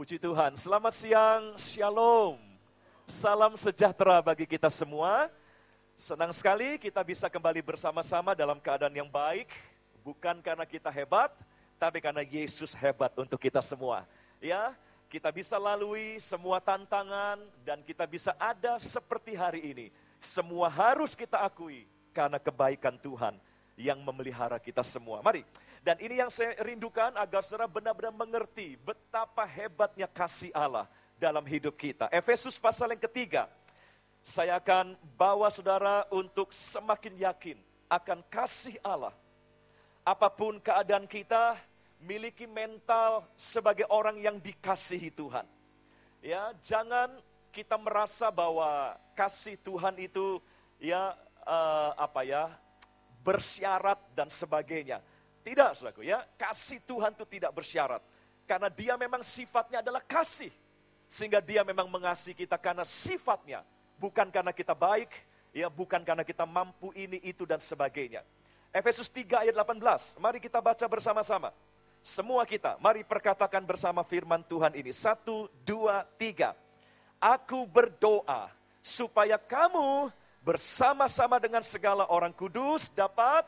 Puji Tuhan, selamat siang, shalom. Salam sejahtera bagi kita semua. Senang sekali kita bisa kembali bersama-sama dalam keadaan yang baik. Bukan karena kita hebat, tapi karena Yesus hebat untuk kita semua. Ya, kita bisa lalui semua tantangan dan kita bisa ada seperti hari ini. Semua harus kita akui karena kebaikan Tuhan yang memelihara kita semua. Mari. Dan ini yang saya rindukan agar saudara benar-benar mengerti betapa hebatnya kasih Allah dalam hidup kita. Efesus pasal yang ketiga, saya akan bawa saudara untuk semakin yakin akan kasih Allah. Apapun keadaan kita, miliki mental sebagai orang yang dikasihi Tuhan. Ya, jangan kita merasa bahwa kasih Tuhan itu bersyarat dan sebagainya. Tidak, saudaraku ya, kasih Tuhan itu tidak bersyarat. Karena dia memang sifatnya adalah kasih. Sehingga dia memang mengasihi kita karena sifatnya. Bukan karena kita baik, ya bukan karena kita mampu ini, itu, dan sebagainya. Efesus 3 ayat 18, mari kita baca bersama-sama. Semua kita, mari perkatakan bersama firman Tuhan ini. 1, 2, 3. Aku berdoa supaya kamu bersama-sama dengan segala orang kudus dapat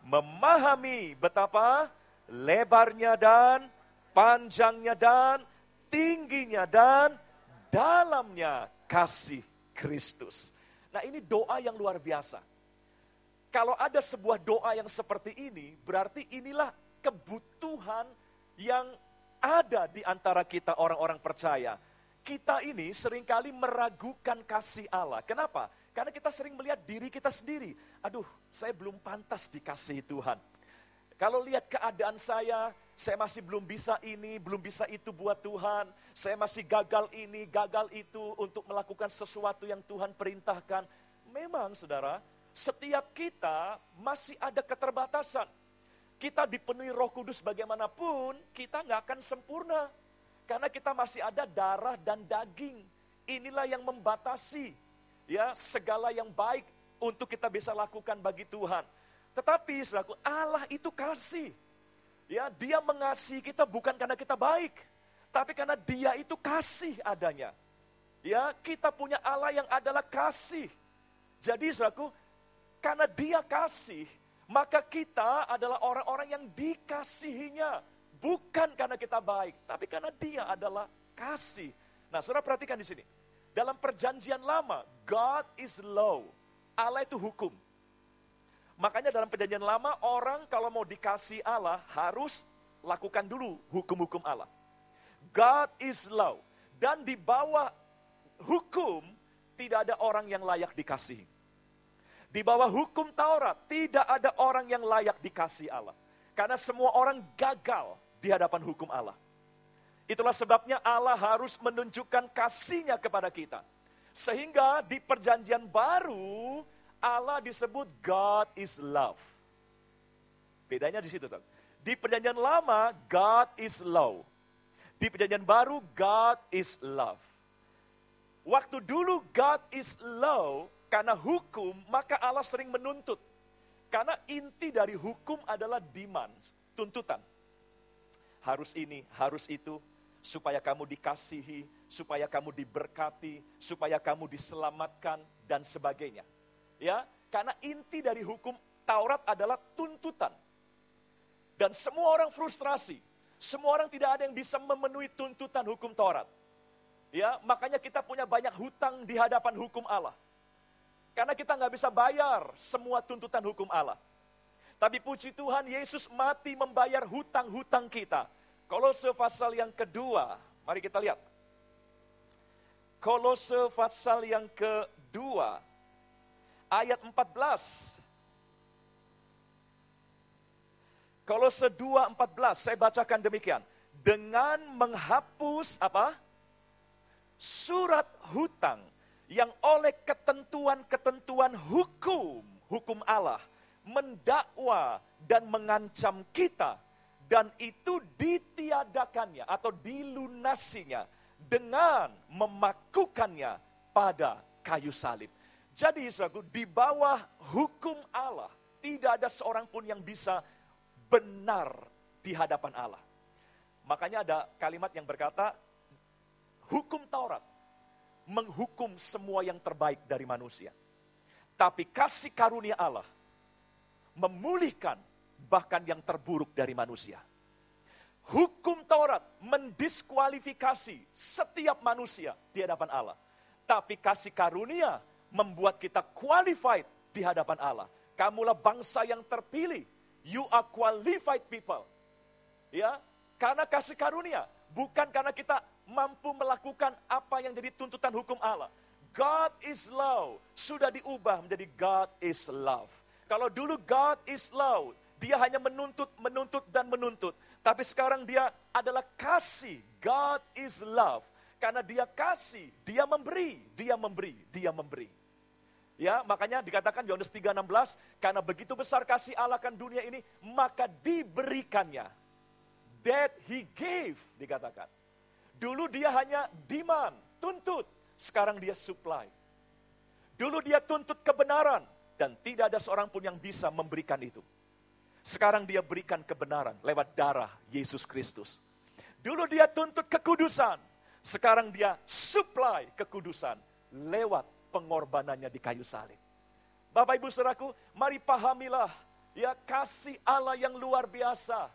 memahami betapa lebarnya dan panjangnya dan tingginya dan dalamnya kasih Kristus. Nah, ini doa yang luar biasa. Kalau ada sebuah doa yang seperti ini, berarti inilah kebutuhan yang ada di antara kita orang-orang percaya. Kita ini seringkali meragukan kasih Allah. Kenapa? Karena kita sering melihat diri kita sendiri. Aduh, saya belum pantas dikasihi Tuhan. Kalau lihat keadaan saya masih belum bisa ini, belum bisa itu buat Tuhan. Saya masih gagal ini, gagal itu untuk melakukan sesuatu yang Tuhan perintahkan. Memang saudara, setiap kita masih ada keterbatasan. Kita dipenuhi Roh Kudus bagaimanapun, kita nggak akan sempurna. Karena kita masih ada darah dan daging. Inilah yang membatasi ya segala yang baik untuk kita bisa lakukan bagi Tuhan. Tetapi saudaraku, Allah itu kasih. Ya, dia mengasihi kita bukan karena kita baik, tapi karena dia itu kasih adanya. Ya, kita punya Allah yang adalah kasih. Jadi saudaraku, karena dia kasih, maka kita adalah orang-orang yang dikasihinya. Bukan karena kita baik, tapi karena dia adalah kasih. Nah, saudara perhatikan di sini. Dalam perjanjian lama, God is law. Allah itu hukum. Makanya dalam perjanjian lama, orang kalau mau dikasih Allah, harus lakukan dulu hukum-hukum Allah. God is law. Dan di bawah hukum, tidak ada orang yang layak dikasihi. Di bawah hukum Taurat, tidak ada orang yang layak dikasihi Allah. Karena semua orang gagal di hadapan hukum Allah. Itulah sebabnya Allah harus menunjukkan kasih-Nya kepada kita. Sehingga di perjanjian baru, Allah disebut God is love. Bedanya di situ. Di perjanjian lama, God is law. Di perjanjian baru, God is love. Waktu dulu God is law, karena hukum, maka Allah sering menuntut. Karena inti dari hukum adalah demand, tuntutan. Harus ini, harus itu. Supaya kamu dikasihi, supaya kamu diberkati, supaya kamu diselamatkan, dan sebagainya. Ya, karena inti dari hukum Taurat adalah tuntutan. Dan semua orang frustrasi, semua orang tidak ada yang bisa memenuhi tuntutan hukum Taurat. Ya, makanya kita punya banyak hutang di hadapan hukum Allah. Karena kita nggak bisa bayar semua tuntutan hukum Allah. Tapi puji Tuhan, Yesus mati membayar hutang-hutang kita. Kolose pasal yang kedua, mari kita lihat. Kolose pasal yang kedua, ayat 14. Kolose 2:14, saya bacakan demikian. Dengan menghapus apa? Surat hutang yang oleh ketentuan-ketentuan hukum Allah, mendakwa dan mengancam kita. Dan itu ditiadakannya atau dilunasinya dengan memakukannya pada kayu salib. Jadi saudaraku, di bawah hukum Allah, tidak ada seorang pun yang bisa benar di hadapan Allah. Makanya ada kalimat yang berkata, Hukum Taurat menghukum semua yang terbaik dari manusia. Tapi kasih karunia Allah memulihkan bahkan yang terburuk dari manusia. Hukum Taurat mendiskualifikasi setiap manusia di hadapan Allah. Tapi kasih karunia membuat kita qualified di hadapan Allah. Kamulah bangsa yang terpilih. You are qualified people. Ya, karena kasih karunia, bukan karena kita mampu melakukan apa yang jadi tuntutan hukum Allah. God is love, sudah diubah menjadi God is love. Kalau dulu God is love, dia hanya menuntut, dan menuntut. Tapi sekarang dia adalah kasih, God is love. Karena dia kasih, dia memberi. Ya, makanya dikatakan Yohanes 3:16, karena begitu besar kasih Allah akan dunia ini, maka diberikannya. That he gave, dikatakan. Dulu dia hanya demand, tuntut. Sekarang dia supply. Dulu dia tuntut kebenaran, dan tidak ada seorang pun yang bisa memberikan itu. Sekarang dia berikan kebenaran lewat darah Yesus Kristus. Dulu dia tuntut kekudusan, sekarang dia supply kekudusan lewat pengorbanannya di kayu salib. Bapak Ibu Saudaraku, mari pahamilah ya kasih Allah yang luar biasa.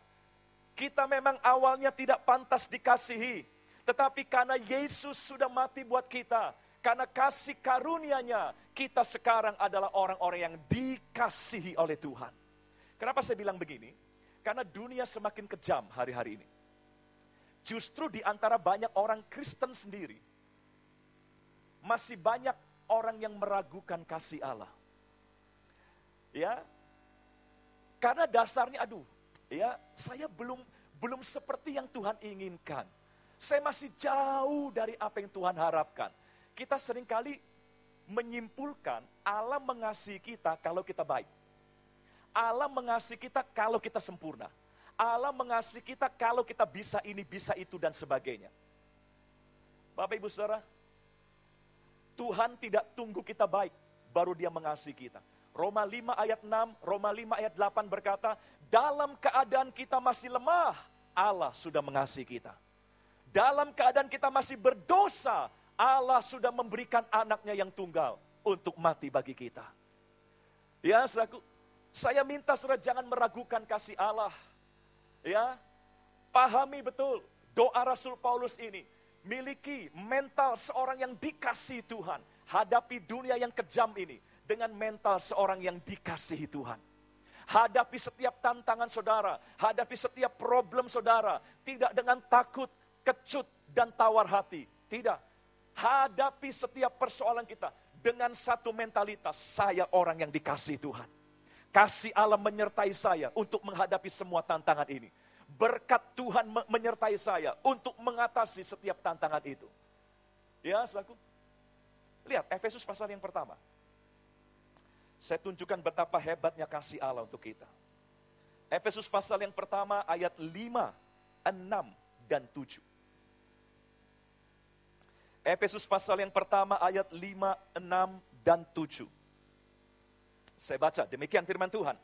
Kita memang awalnya tidak pantas dikasihi, tetapi karena Yesus sudah mati buat kita, karena kasih karunia-Nya, kita sekarang adalah orang-orang yang dikasihi oleh Tuhan. Kenapa saya bilang begini? Karena dunia semakin kejam hari-hari ini. Justru di antara banyak orang Kristen sendiri, masih banyak orang yang meragukan kasih Allah. Ya, karena dasarnya ya, saya belum seperti yang Tuhan inginkan. Saya masih jauh dari apa yang Tuhan harapkan. Kita seringkali menyimpulkan Allah mengasihi kita kalau kita baik. Allah mengasihi kita kalau kita sempurna. Allah mengasihi kita kalau kita bisa ini, bisa itu, dan sebagainya. Bapak Ibu Saudara, Tuhan tidak tunggu kita baik, baru Dia mengasihi kita. Roma 5 ayat 6, Roma 5 ayat 8 berkata, dalam keadaan kita masih lemah, Allah sudah mengasihi kita. Dalam keadaan kita masih berdosa, Allah sudah memberikan anaknya yang tunggal untuk mati bagi kita. Ya, saudaraku, saya minta saudara jangan meragukan kasih Allah. Ya, pahami betul doa Rasul Paulus ini. Miliki mental seorang yang dikasihi Tuhan. Hadapi dunia yang kejam ini dengan mental seorang yang dikasihi Tuhan. Hadapi setiap tantangan saudara, hadapi setiap problem saudara, tidak dengan takut, kecut, dan tawar hati. Tidak. Hadapi setiap persoalan kita dengan satu mentalitas, saya orang yang dikasihi Tuhan. Kasih Allah menyertai saya untuk menghadapi semua tantangan ini. Berkat Tuhan menyertai saya untuk mengatasi setiap tantangan itu. Ya, saudaraku. Lihat, Efesus pasal yang pertama. Saya tunjukkan betapa hebatnya kasih Allah untuk kita. Efesus pasal yang pertama ayat 5, 6, dan 7. Efesus pasal yang pertama ayat 5, 6, dan 7. Saya baca, demikian firman Tuhan.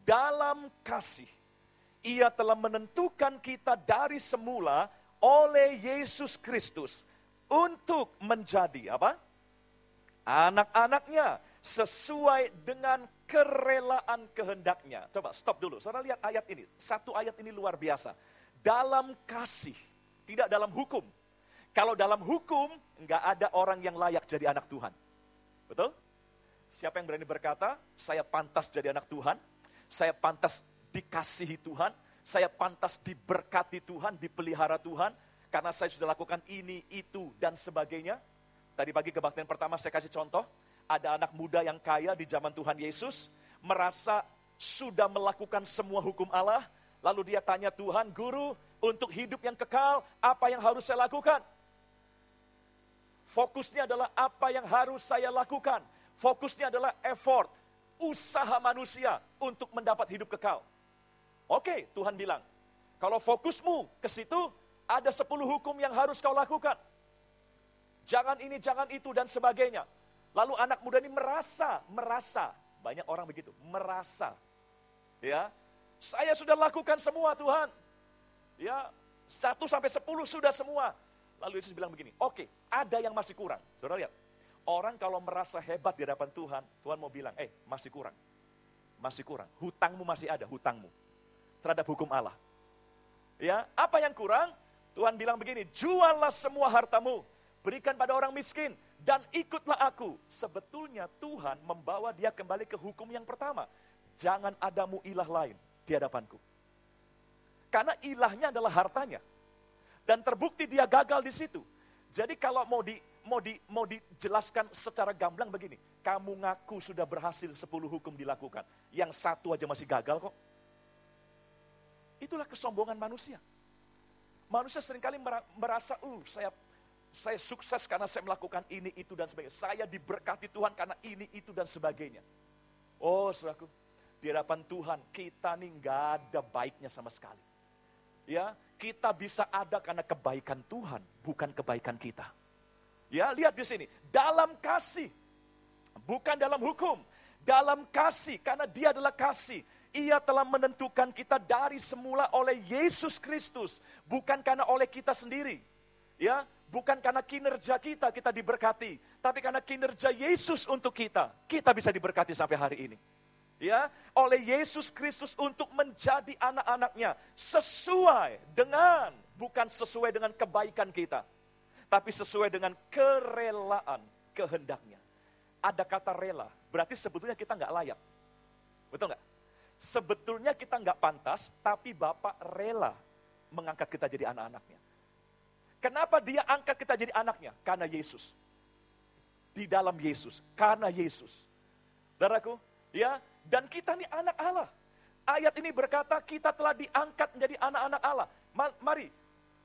Dalam kasih, Ia telah menentukan kita dari semula oleh Yesus Kristus untuk menjadi apa? Anak-anaknya sesuai dengan kerelaan kehendaknya. Coba stop dulu, saudara lihat ayat ini. Satu ayat ini luar biasa. Dalam kasih, tidak dalam hukum. Kalau dalam hukum, enggak ada orang yang layak jadi anak Tuhan. Betul? Siapa yang berani berkata, saya pantas jadi anak Tuhan, saya pantas dikasihi Tuhan, saya pantas diberkati Tuhan, dipelihara Tuhan, karena saya sudah lakukan ini, itu, dan sebagainya. Tadi pagi kebaktian pertama saya kasih contoh, ada anak muda yang kaya di zaman Tuhan Yesus, merasa sudah melakukan semua hukum Allah, lalu dia tanya Tuhan, Guru, untuk hidup yang kekal, apa yang harus saya lakukan? Fokusnya adalah apa yang harus saya lakukan. Fokusnya adalah effort, usaha manusia untuk mendapat hidup kekal. Oke, Tuhan bilang, kalau fokusmu ke situ, ada 10 hukum yang harus kau lakukan. Jangan ini, jangan itu, dan sebagainya. Lalu anak muda ini merasa, banyak orang begitu, merasa. Ya, saya sudah lakukan semua Tuhan. Ya, 1 sampai 10 sudah semua. Lalu Yesus bilang begini, oke, ada yang masih kurang. Saudara lihat, orang kalau merasa hebat di hadapan Tuhan, Tuhan mau bilang, masih kurang. Masih kurang, hutangmu masih ada, hutangmu. Terhadap hukum Allah. Ya, apa yang kurang? Tuhan bilang begini, juallah semua hartamu, berikan pada orang miskin, dan ikutlah aku. Sebetulnya Tuhan membawa dia kembali ke hukum yang pertama. Jangan adamu ilah lain di hadapanku. Karena ilahnya adalah hartanya. Dan terbukti dia gagal di situ. Jadi kalau mau dijelaskan secara gamblang begini, kamu ngaku sudah berhasil 10 hukum dilakukan, yang satu aja masih gagal kok. Itulah kesombongan manusia. Manusia seringkali merasa, saya sukses karena saya melakukan ini, itu, dan sebagainya. Saya diberkati Tuhan karena ini, itu, dan sebagainya. Oh, saudaraku, di hadapan Tuhan, kita nih nggak ada baiknya sama sekali. Ya, kita bisa ada karena kebaikan Tuhan, bukan kebaikan kita. Ya, lihat di sini, dalam kasih, bukan dalam hukum, dalam kasih, karena Dia adalah kasih. Ia telah menentukan kita dari semula oleh Yesus Kristus, bukan karena oleh kita sendiri. Ya, bukan karena kinerja kita diberkati, tapi karena kinerja Yesus untuk kita bisa diberkati sampai hari ini. Ya, oleh Yesus Kristus untuk menjadi anak-anaknya sesuai dengan, bukan sesuai dengan kebaikan kita, tapi sesuai dengan kerelaan kehendaknya. Ada kata rela, berarti sebetulnya kita nggak layak. Betul nggak? Sebetulnya kita nggak pantas, tapi Bapak rela mengangkat kita jadi anak-anaknya. Kenapa Dia angkat kita jadi anaknya? Karena Yesus. Di dalam Yesus, karena Yesus. Saudaraku, ya, dan kita ini anak Allah. Ayat ini berkata kita telah diangkat menjadi anak-anak Allah. Mari,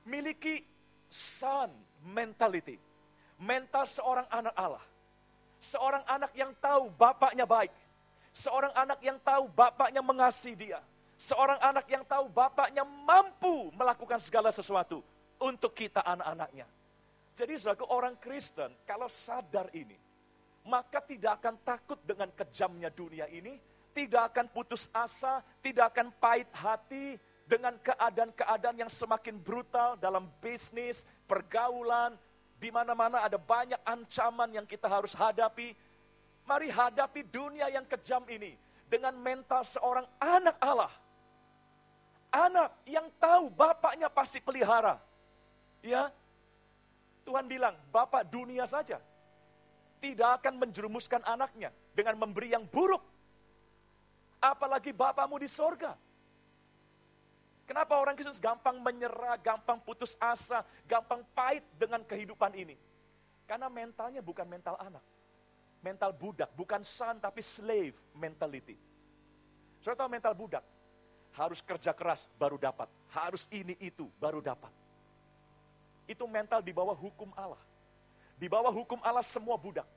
miliki son mentality. Mental seorang anak Allah. Seorang anak yang tahu bapaknya baik. Seorang anak yang tahu bapaknya mengasihi dia. Seorang anak yang tahu bapaknya mampu melakukan segala sesuatu untuk kita anak-anaknya. Jadi saudaraku, orang Kristen kalau sadar ini, maka tidak akan takut dengan kejamnya dunia ini, tidak akan putus asa, tidak akan pahit hati dengan keadaan-keadaan yang semakin brutal dalam bisnis, pergaulan, di mana-mana ada banyak ancaman yang kita harus hadapi. Mari hadapi dunia yang kejam ini dengan mental seorang anak Allah. Anak yang tahu bapaknya pasti pelihara. Ya, Tuhan bilang, Bapak dunia saja tidak akan menjerumuskan anaknya dengan memberi yang buruk. Apalagi Bapamu di sorga. Kenapa orang Kristen gampang menyerah, gampang putus asa, gampang pahit dengan kehidupan ini? Karena mentalnya bukan mental anak. Mental budak, bukan son tapi slave mentality. Saudara tahu mental budak? Harus kerja keras baru dapat. Harus ini itu baru dapat. Itu mental di bawah hukum Allah. Di bawah hukum Allah semua budak.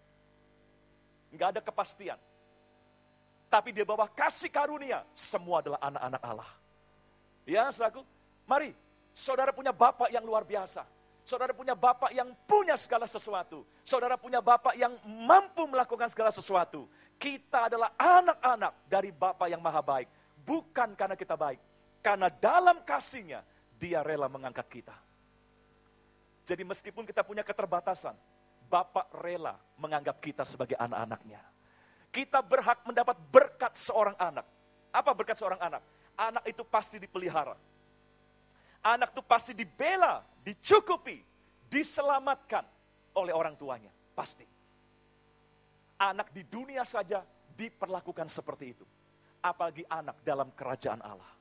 Enggak ada kepastian. Tapi di bawah kasih karunia, semua adalah anak-anak Allah. Ya, saudaraku, mari, saudara punya Bapak yang luar biasa. Saudara punya Bapak yang punya segala sesuatu. Saudara punya Bapak yang mampu melakukan segala sesuatu. Kita adalah anak-anak dari Bapa yang maha baik. Bukan karena kita baik. Karena dalam kasih-Nya, Dia rela mengangkat kita. Jadi meskipun kita punya keterbatasan, Bapak rela menganggap kita sebagai anak-anaknya. Kita berhak mendapat berkat seorang anak. Apa berkat seorang anak? Anak itu pasti dipelihara. Anak itu pasti dibela, dicukupi, diselamatkan oleh orang tuanya. Pasti. Anak di dunia saja diperlakukan seperti itu. Apalagi anak dalam kerajaan Allah.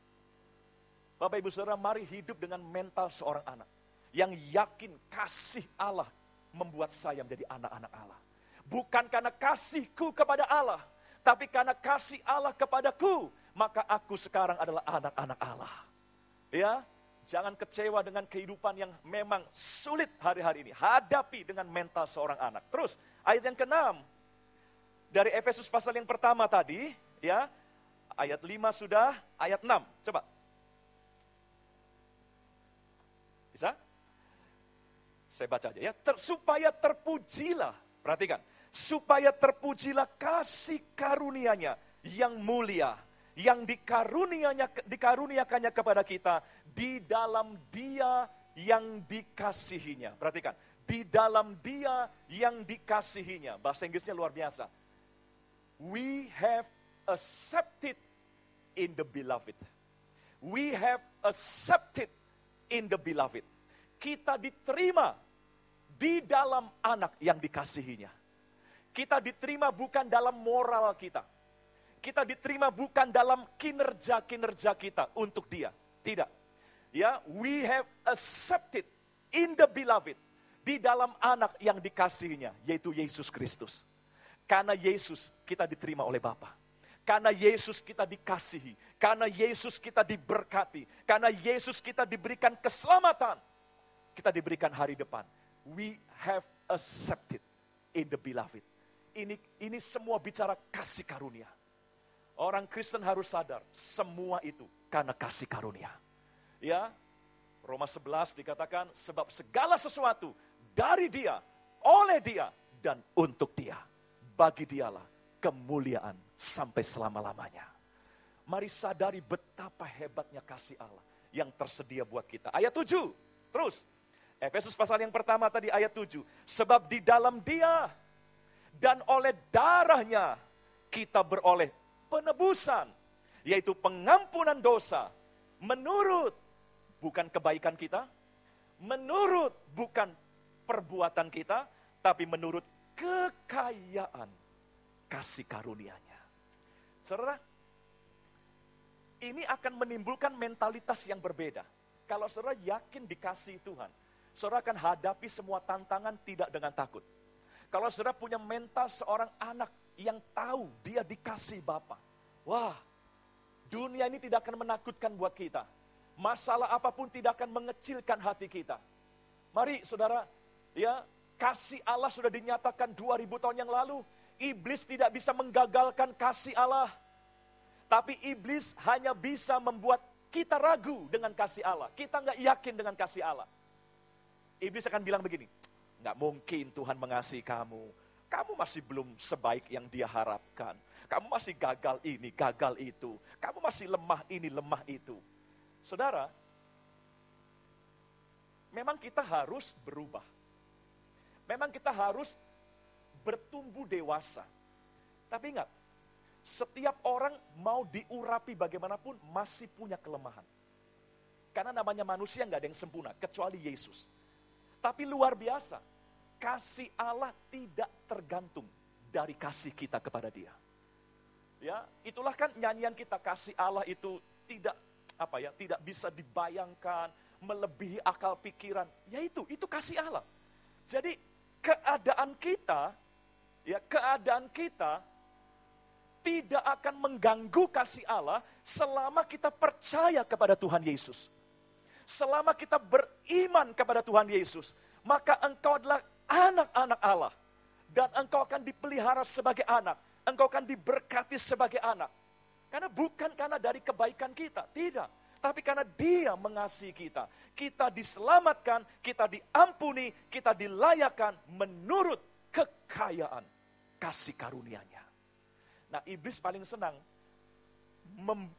Bapak Ibu Saudara, mari hidup dengan mental seorang anak. Yang yakin kasih Allah membuat saya menjadi anak-anak Allah. Bukan karena kasihku kepada Allah, tapi karena kasih Allah kepadaku, maka aku sekarang adalah anak-anak Allah. Ya, jangan kecewa dengan kehidupan yang memang sulit hari-hari ini. Hadapi dengan mental seorang anak. Terus, ayat yang ke-6, dari Efesus pasal yang pertama tadi, ya, ayat 5 sudah, ayat 6, coba. Bisa? Saya baca aja ya. Supaya terpujilah, perhatikan. Supaya terpujilah kasih karunia-Nya yang mulia, yang dikaruniakannya kepada kita di dalam Dia yang dikasihinya. Perhatikan, di dalam Dia yang dikasihinya. Bahasa Inggrisnya luar biasa. We have accepted in the beloved. We have accepted in the beloved. Kita diterima di dalam anak yang dikasihinya. Kita diterima bukan dalam moral kita. Kita diterima bukan dalam kinerja-kinerja kita untuk Dia. Tidak. Ya, we have accepted in the beloved. Di dalam anak yang dikasihinya, yaitu Yesus Kristus. Karena Yesus kita diterima oleh Bapa. Karena Yesus kita dikasihi, karena Yesus kita diberkati, karena Yesus kita diberikan keselamatan, kita diberikan hari depan. We have accepted in the beloved. Ini semua bicara kasih karunia. Orang Kristen harus sadar, semua itu karena kasih karunia. Ya, Roma 11 dikatakan, sebab segala sesuatu dari Dia, oleh Dia, dan untuk Dia. Bagi Dialah kemuliaan sampai selama-lamanya. Mari sadari betapa hebatnya kasih Allah yang tersedia buat kita. Ayat 7, terus. Efesus pasal yang pertama tadi ayat 7. Sebab di dalam Dia dan oleh darahnya kita beroleh penebusan. Yaitu pengampunan dosa. Menurut, bukan kebaikan kita. Menurut, bukan perbuatan kita. Tapi menurut kekayaan kasih karunia-Nya. Saudara, ini akan menimbulkan mentalitas yang berbeda. Kalau saudara yakin dikasihi Tuhan, saudara akan hadapi semua tantangan tidak dengan takut. Kalau saudara punya mental seorang anak yang tahu dia dikasihi Bapa, wah, dunia ini tidak akan menakutkan buat kita. Masalah apapun tidak akan mengecilkan hati kita. Mari saudara, ya, kasih Allah sudah dinyatakan 2000 tahun yang lalu. Iblis tidak bisa menggagalkan kasih Allah. Tapi iblis hanya bisa membuat kita ragu dengan kasih Allah. Kita nggak yakin dengan kasih Allah. Iblis akan bilang begini, nggak mungkin Tuhan mengasihi kamu. Kamu masih belum sebaik yang Dia harapkan. Kamu masih gagal ini, gagal itu. Kamu masih lemah ini, lemah itu. Saudara, memang kita harus berubah. Memang kita harus bertumbuh dewasa. Tapi ingat, setiap orang mau diurapi bagaimanapun masih punya kelemahan. Karena namanya manusia nggak ada yang sempurna, kecuali Yesus. Tapi luar biasa, kasih Allah tidak tergantung dari kasih kita kepada Dia. Ya, itulah kan nyanyian kita, kasih Allah itu tidak tidak bisa dibayangkan, melebihi akal pikiran. Ya itu kasih Allah. Jadi keadaan kita tidak akan mengganggu kasih Allah selama kita percaya kepada Tuhan Yesus. Selama kita beriman kepada Tuhan Yesus, maka engkau adalah anak-anak Allah. Dan engkau akan dipelihara sebagai anak. Engkau akan diberkati sebagai anak. Karena bukan karena dari kebaikan kita, tidak. Tapi karena Dia mengasihi kita. Kita diselamatkan, kita diampuni, kita dilayakkan menurut kekayaan kasih karunia-Nya. Nah, iblis paling senang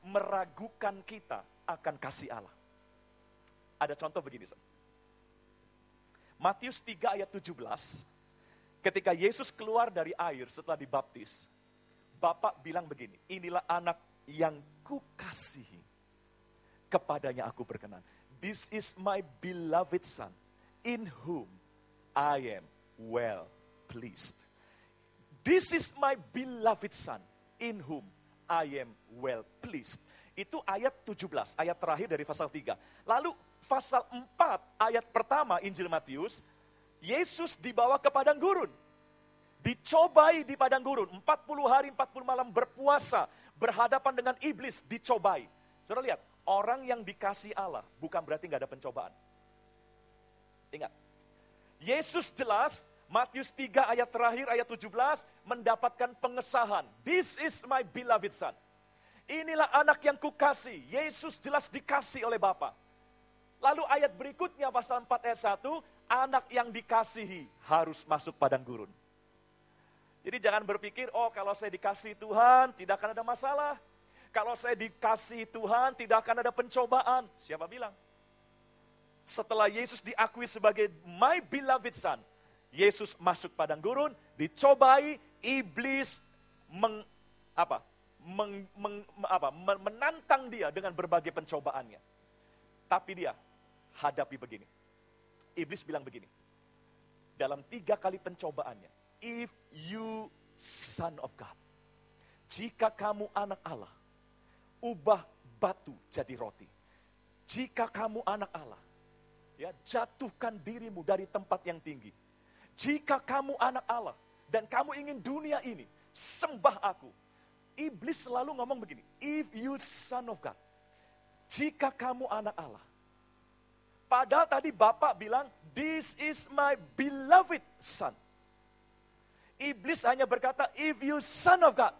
meragukan kita akan kasih Allah. Ada contoh begini, Matius 3 ayat 17, ketika Yesus keluar dari air setelah dibaptis, Bapa bilang begini, inilah anak yang kukasihi, kepadanya aku berkenan. This is my beloved son, in whom I am well pleased. This is my beloved son, in whom I am well pleased. Itu ayat 17, ayat terakhir dari pasal 3. Lalu pasal 4, ayat pertama Injil Matius, Yesus dibawa ke padang gurun. Dicobai di padang gurun, 40 hari 40 malam berpuasa, berhadapan dengan iblis, dicobai. Saudara lihat, orang yang dikasih Allah bukan berarti gak ada pencobaan. Ingat, Yesus jelas, Matius 3 ayat terakhir, ayat 17, mendapatkan pengesahan. This is my beloved son. Inilah anak yang kukasih. Yesus jelas dikasih oleh Bapa. Lalu ayat berikutnya, pasal 4 ayat 1, anak yang dikasihi harus masuk padang gurun. Jadi jangan berpikir, oh kalau saya dikasihi Tuhan, tidak akan ada masalah. Kalau saya dikasihi Tuhan, tidak akan ada pencobaan. Siapa bilang? setelah Yesus diakui sebagai my beloved son, Yesus masuk padang gurun, dicobai, iblis menantang dia dengan berbagai pencobaannya. Tapi dia hadapi begini. Iblis bilang begini, dalam 3 kali pencobaannya, if you son of God, jika kamu anak Allah, ubah batu jadi roti. Jika kamu anak Allah, ya, jatuhkan dirimu dari tempat yang tinggi. Jika kamu anak Allah dan kamu ingin dunia ini, sembah aku. Iblis selalu ngomong begini, if you son of God, jika kamu anak Allah. Padahal tadi Bapak bilang, this is my beloved son. Iblis hanya berkata, if you son of God.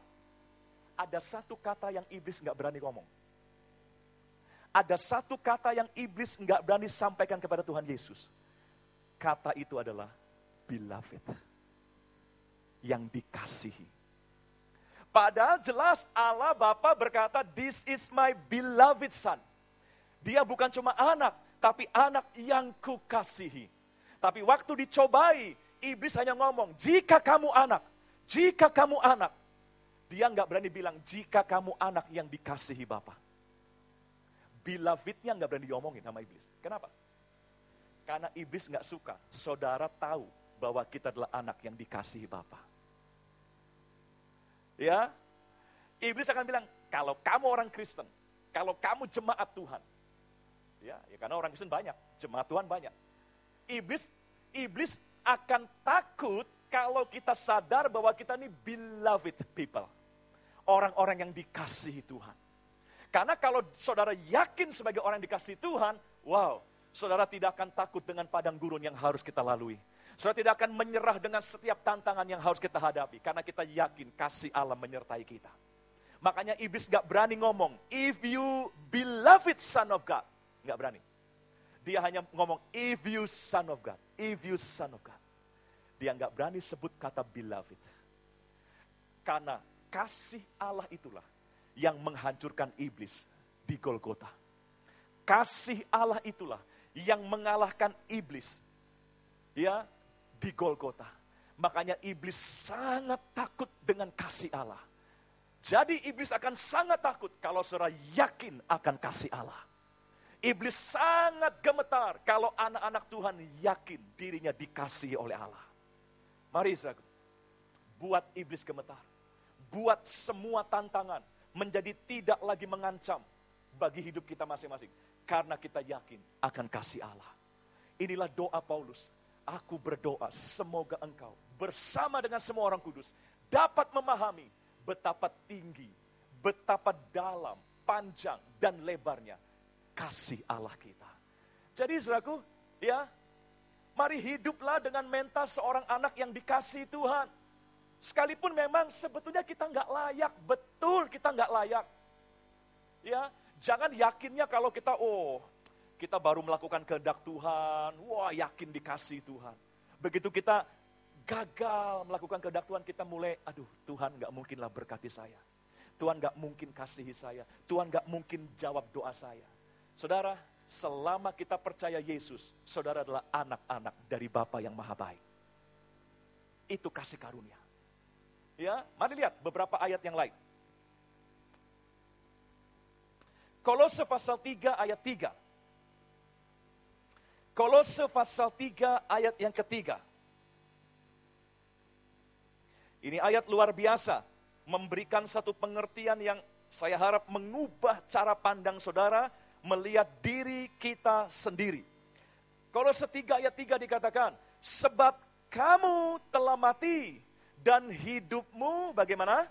Ada satu kata yang iblis nggak berani ngomong. Ada satu kata yang iblis nggak berani sampaikan kepada Tuhan Yesus. Kata itu adalah beloved. Yang dikasihi. Padahal jelas Allah Bapa berkata, this is my beloved son. Dia bukan cuma anak, tapi anak yang kukasihi. Tapi waktu dicobai, iblis hanya ngomong, jika kamu anak, jika kamu anak. Dia nggak berani bilang, jika kamu anak yang dikasihi Bapa. Belovednya nggak berani diomongin sama iblis. Kenapa? Karena iblis nggak suka saudara tahu bahwa kita adalah anak yang dikasihi Bapa. Ya, iblis akan bilang, kalau kamu orang Kristen, kalau kamu jemaat Tuhan, ya karena orang Kristen banyak, jemaat Tuhan banyak. Iblis akan takut kalau kita sadar bahwa kita ini beloved people. Orang-orang yang dikasihi Tuhan. Karena kalau saudara yakin sebagai orang yang dikasihi Tuhan, wow, saudara tidak akan takut dengan padang gurun yang harus kita lalui. Saudara tidak akan menyerah dengan setiap tantangan yang harus kita hadapi. Karena kita yakin kasih Allah menyertai kita. Makanya iblis gak berani ngomong, if you beloved son of God. Gak berani. Dia hanya ngomong, if you son of God. If you son of God. Dia gak berani sebut kata beloved. Karena kasih Allah itulah yang menghancurkan iblis di Golgota. Kasih Allah itulah yang mengalahkan iblis ya di Golgota. Makanya iblis sangat takut dengan kasih Allah. Jadi iblis akan sangat takut kalau saudara yakin akan kasih Allah. Iblis sangat gemetar kalau anak-anak Tuhan yakin dirinya dikasihi oleh Allah. Mari saudara, buat iblis gemetar. Buat semua tantangan menjadi tidak lagi mengancam bagi hidup kita masing-masing. Karena kita yakin akan kasih Allah. Inilah doa Paulus. Aku berdoa semoga engkau bersama dengan semua orang kudus dapat memahami betapa tinggi, betapa dalam, panjang dan lebarnya kasih Allah kita. Jadi saudaraku, ya, mari hiduplah dengan mental seorang anak yang dikasihi Tuhan. Sekalipun memang sebetulnya kita nggak layak, betul kita nggak layak. Ya, jangan yakinnya kalau kita baru melakukan kehendak Tuhan, wah yakin dikasih Tuhan. Begitu kita gagal melakukan kehendak Tuhan, kita mulai, aduh Tuhan nggak mungkinlah berkati saya. Tuhan nggak mungkin kasihi saya. Tuhan nggak mungkin jawab doa saya. Saudara, selama kita percaya Yesus, saudara adalah anak-anak dari Bapa yang Maha Baik. Itu kasih karunia. Ya, mari lihat beberapa ayat yang lain. Kolose pasal 3 ayat 3. Kolose pasal 3 ayat yang ketiga. Ini ayat luar biasa, memberikan satu pengertian yang saya harap mengubah cara pandang saudara melihat diri kita sendiri. Kolose 3 ayat 3 dikatakan, sebab kamu telah mati dan hidupmu bagaimana?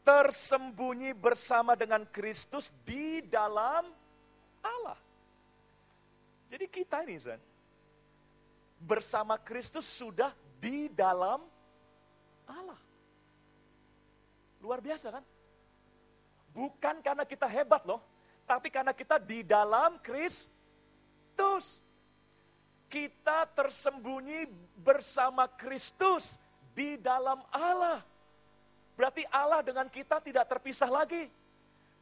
Tersembunyi bersama dengan Kristus di dalam Allah. Jadi kita ini bersama Kristus sudah di dalam Allah. Luar biasa kan? Bukan karena kita hebat loh, tapi karena kita di dalam Kristus. Kita tersembunyi bersama Kristus di dalam Allah. Berarti Allah dengan kita tidak terpisah lagi.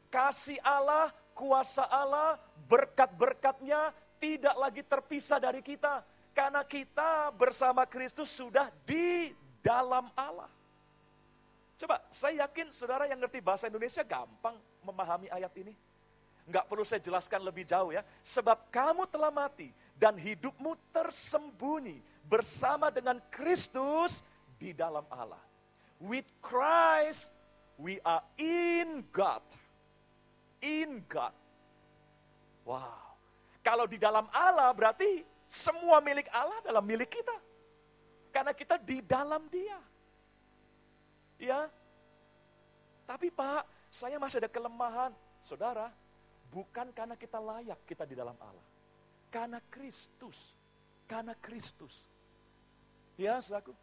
Kasih Allah, kuasa Allah, berkat-berkatnya, tidak lagi terpisah dari kita. Karena kita bersama Kristus sudah di dalam Allah. Coba, saya yakin saudara yang ngerti bahasa Indonesia gampang memahami ayat ini. Enggak perlu saya jelaskan lebih jauh ya. Sebab kamu telah mati dan hidupmu tersembunyi bersama dengan Kristus di dalam Allah. With Christ, we are in God. In God. Wow. Kalau di dalam Allah berarti semua milik Allah adalah milik kita. Karena kita di dalam Dia. Ya. Tapi Pak, saya masih ada kelemahan. Saudara, bukan karena kita layak kita di dalam Allah. Karena Kristus. Karena Kristus. Ya, saudaraku.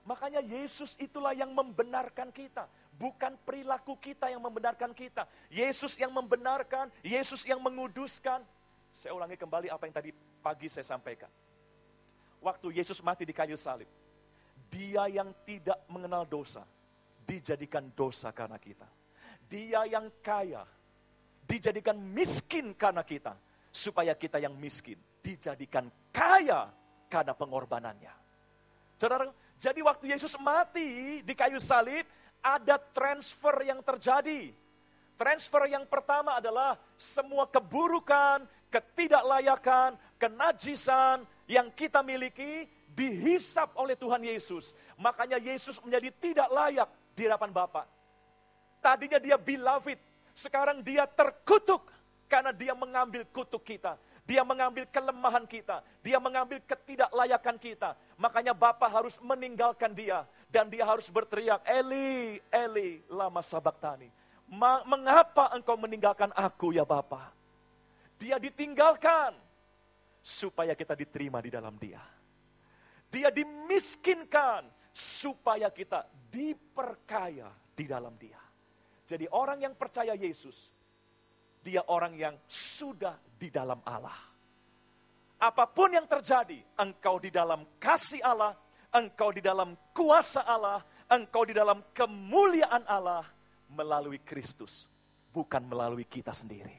Makanya Yesus itulah yang membenarkan kita. Bukan perilaku kita yang membenarkan kita. Yesus yang membenarkan, Yesus yang menguduskan. Saya ulangi kembali apa yang tadi pagi saya sampaikan. Waktu Yesus mati di kayu salib. Dia yang tidak mengenal dosa. Dijadikan dosa karena kita. Dia yang kaya, dijadikan miskin karena kita. Supaya kita yang miskin, dijadikan kaya karena pengorbanannya. Saudara, jadi waktu Yesus mati di kayu salib, ada transfer yang terjadi. Transfer yang pertama adalah semua keburukan, ketidaklayakan, kenajisan yang kita miliki, dihisap oleh Tuhan Yesus. Makanya Yesus menjadi tidak layak di hadapan Bapa. Tadinya dia beloved, sekarang dia terkutuk karena dia mengambil kutuk kita. Dia mengambil kelemahan kita, dia mengambil ketidaklayakan kita. Makanya Bapa harus meninggalkan dia dan dia harus berteriak, Eli, Eli, lama sabachthani. Mengapa engkau meninggalkan aku ya Bapa? Dia ditinggalkan supaya kita diterima di dalam Dia. Dia dimiskinkan supaya kita diperkaya di dalam Dia. Jadi orang yang percaya Yesus, dia orang yang sudah di dalam Allah. Apapun yang terjadi, engkau di dalam kasih Allah, engkau di dalam kuasa Allah, engkau di dalam kemuliaan Allah melalui Kristus, bukan melalui kita sendiri.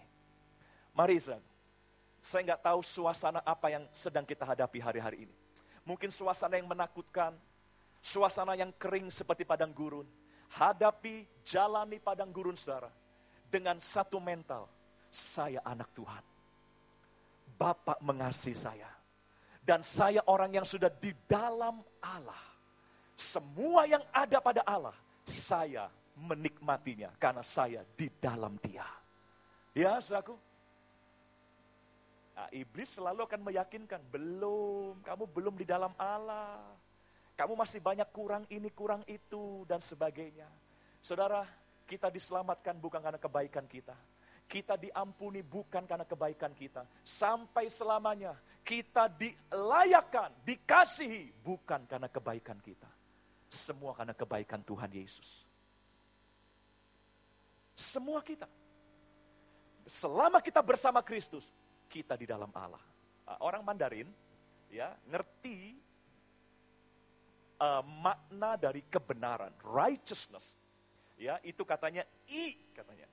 Mari saya nggak tahu suasana apa yang sedang kita hadapi hari-hari ini. Mungkin suasana yang menakutkan, suasana yang kering seperti padang gurun. Hadapi, jalani padang gurun saudara. Dengan satu mental, saya anak Tuhan. Bapa mengasihi saya. Dan saya orang yang sudah di dalam Allah. Semua yang ada pada Allah, saya menikmatinya. Karena saya di dalam Dia. Ya, saudaraku. Nah, iblis selalu akan meyakinkan, kamu belum di dalam Allah. Kamu masih banyak kurang ini, kurang itu, dan sebagainya. Saudara, kita diselamatkan bukan karena kebaikan kita. Kita diampuni bukan karena kebaikan kita. Sampai selamanya, kita dilayakkan, dikasihi, bukan karena kebaikan kita. Semua karena kebaikan Tuhan Yesus. Semua kita. Selama kita bersama Kristus, kita di dalam Allah. Orang Mandarin, ya, ngerti makna dari kebenaran, righteousness. Ya, itu katanya I, katanya.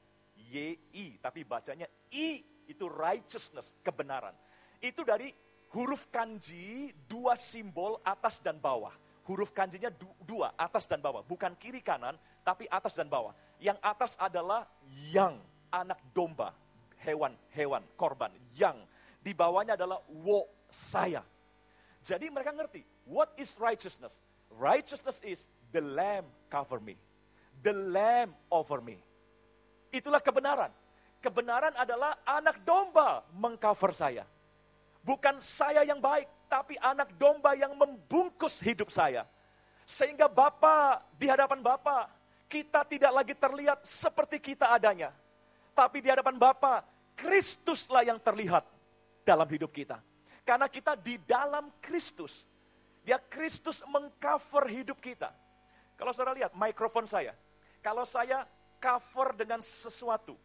Y-I, tapi bacanya I, itu righteousness, kebenaran. Itu dari huruf kanji, dua simbol atas dan bawah. Huruf kanjinya dua, atas dan bawah. Bukan kiri kanan, tapi atas dan bawah. Yang atas adalah yang, anak domba, hewan, korban. Yang, di bawahnya adalah wo, saya. Jadi mereka ngerti, what is righteousness? Righteousness is the lamb cover me. The lamb over me. Itulah kebenaran. Kebenaran adalah anak domba mengcover saya. Bukan saya yang baik, tapi anak domba yang membungkus hidup saya. Sehingga Bapa, di hadapan Bapa, kita tidak lagi terlihat seperti kita adanya. Tapi di hadapan Bapa, Kristuslah yang terlihat dalam hidup kita. Karena kita di dalam Kristus. Ya, Kristus mengcover hidup kita. Kalau saudara lihat mikrofon saya. Kalau saya cover dengan sesuatu.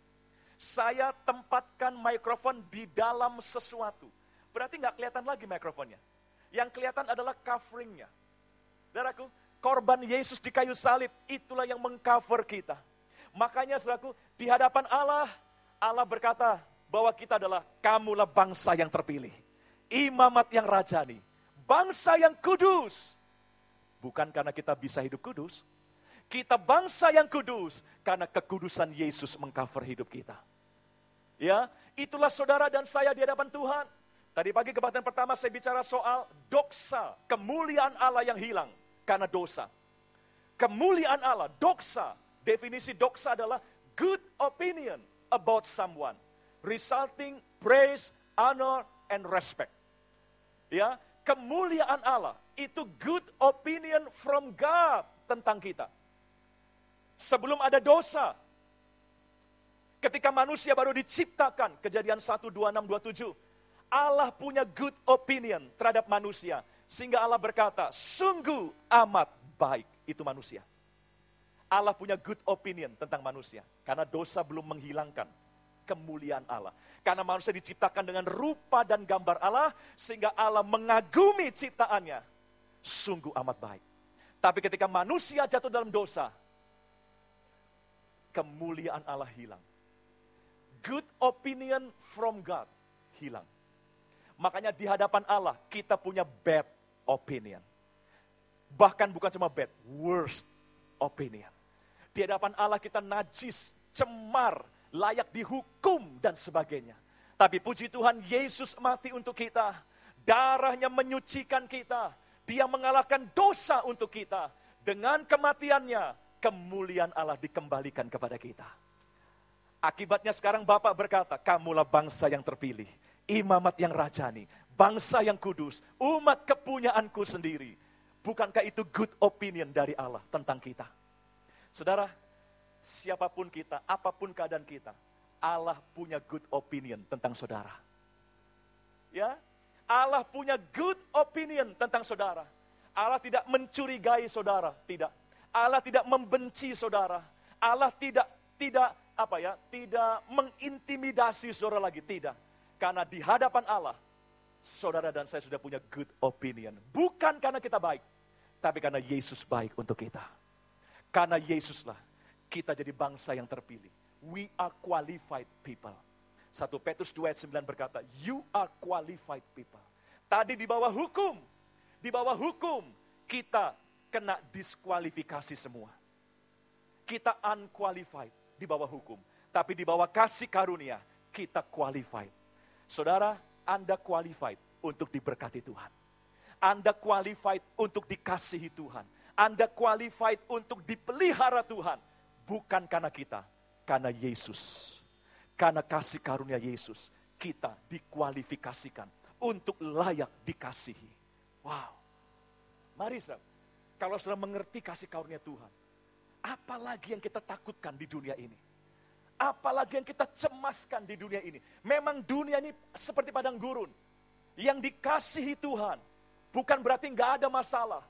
Saya tempatkan mikrofon di dalam sesuatu. Berarti nggak kelihatan lagi mikrofonnya. Yang kelihatan adalah coveringnya. Saudaraku, korban Yesus di kayu salib, itulah yang mengcover kita. Makanya saudaraku, di hadapan Allah, Allah berkata bahwa kita adalah, kamulah bangsa yang terpilih. imamat yang rajani, bangsa yang kudus. Bukan karena kita bisa hidup kudus, kita bangsa yang kudus karena kekudusan Yesus mengcover hidup kita. Ya, itulah saudara dan saya di hadapan Tuhan. Tadi pagi kebaktian pertama saya bicara soal doksa, kemuliaan Allah yang hilang karena dosa. Kemuliaan Allah, doksa. Definisi doksa adalah good opinion about someone, resulting praise, honor, and respect. Ya, kemuliaan Allah itu good opinion from God tentang kita. Sebelum ada dosa, ketika manusia baru diciptakan, Kejadian 1, 26, 27, Allah punya good opinion terhadap manusia. Sehingga Allah berkata, sungguh amat baik itu manusia. Allah punya good opinion tentang manusia. Karena dosa belum menghilangkan kemuliaan Allah. Karena manusia diciptakan dengan rupa dan gambar Allah, sehingga Allah mengagumi ciptaannya. Sungguh amat baik. Tapi ketika manusia jatuh dalam dosa, kemuliaan Allah hilang. Good opinion from God hilang. Makanya di hadapan Allah kita punya bad opinion. Bahkan bukan cuma bad, worst opinion. Di hadapan Allah kita najis, cemar, layak dihukum dan sebagainya. Tapi puji Tuhan, Yesus mati untuk kita. Darahnya menyucikan kita. Dia mengalahkan dosa untuk kita. Dengan kematiannya, kemuliaan Allah dikembalikan kepada kita. Akibatnya sekarang Bapak berkata, kamulah bangsa yang terpilih, imamat yang rajani, bangsa yang kudus, umat kepunyaanku sendiri. Bukankah itu good opinion dari Allah tentang kita? Saudara, siapapun kita, apapun keadaan kita, Allah punya good opinion tentang saudara. Ya, Allah punya good opinion tentang saudara. Allah tidak mencurigai saudara, tidak. Allah tidak membenci saudara. Allah tidak mengintimidasi saudara lagi, tidak. Karena di hadapan Allah, saudara dan saya sudah punya good opinion. Bukan karena kita baik, tapi karena Yesus baik untuk kita. Karena Yesuslah kita jadi bangsa yang terpilih. We are qualified people. 1 Petrus 2 ayat 9 berkata, you are qualified people. Tadi di bawah hukum, kita kena diskualifikasi semua. Kita unqualified di bawah hukum. Tapi di bawah kasih karunia, kita qualified. Saudara, Anda qualified untuk diberkati Tuhan. Anda qualified untuk dikasihi Tuhan. Anda qualified untuk dipelihara Tuhan. Bukan karena kita, karena Yesus. Karena kasih karunia Yesus, kita dikualifikasikan untuk layak dikasihi. Wow. Mari saudara, kalau saudara mengerti kasih karunia Tuhan, apalagi yang kita takutkan di dunia ini? Apalagi yang kita cemaskan di dunia ini? Memang dunia ini seperti padang gurun. Yang dikasihi Tuhan, bukan berarti nggak ada masalah.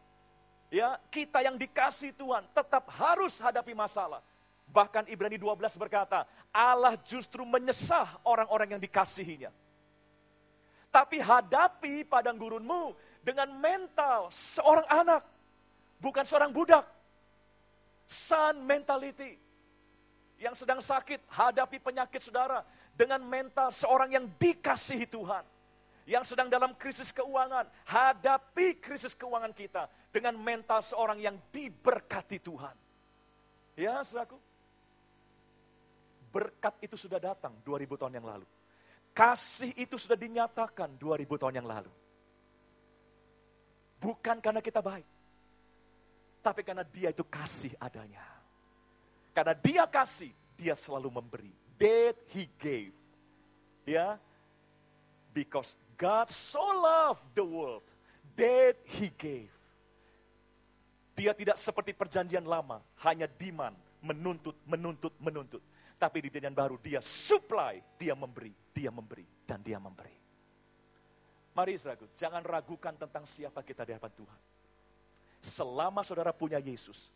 Ya, kita yang dikasihi Tuhan tetap harus hadapi masalah. Bahkan Ibrani 12 berkata, Allah justru menyesah orang-orang yang dikasihinya. Tapi hadapi padang gurunmu dengan mental seorang anak, bukan seorang budak. Son mentality. Yang sedang sakit, hadapi penyakit saudara dengan mental seorang yang dikasihi Tuhan. Yang sedang dalam krisis keuangan, hadapi krisis keuangan kita dengan mental seorang yang diberkati Tuhan. Ya, saudaraku. Berkat itu sudah datang 2000 tahun yang lalu. Kasih itu sudah dinyatakan 2000 tahun yang lalu. Bukan karena kita baik, tapi karena Dia itu kasih adanya. Karena Dia kasih, Dia selalu memberi. That He gave. Ya, because God so loved the world, that He gave. Dia tidak seperti perjanjian lama, hanya demand, menuntut. Tapi di perjanjian baru Dia supply, Dia memberi, dan Dia memberi. Mari saudaraku, jangan ragukan tentang siapa kita di hadapan Tuhan. Selama saudara punya Yesus,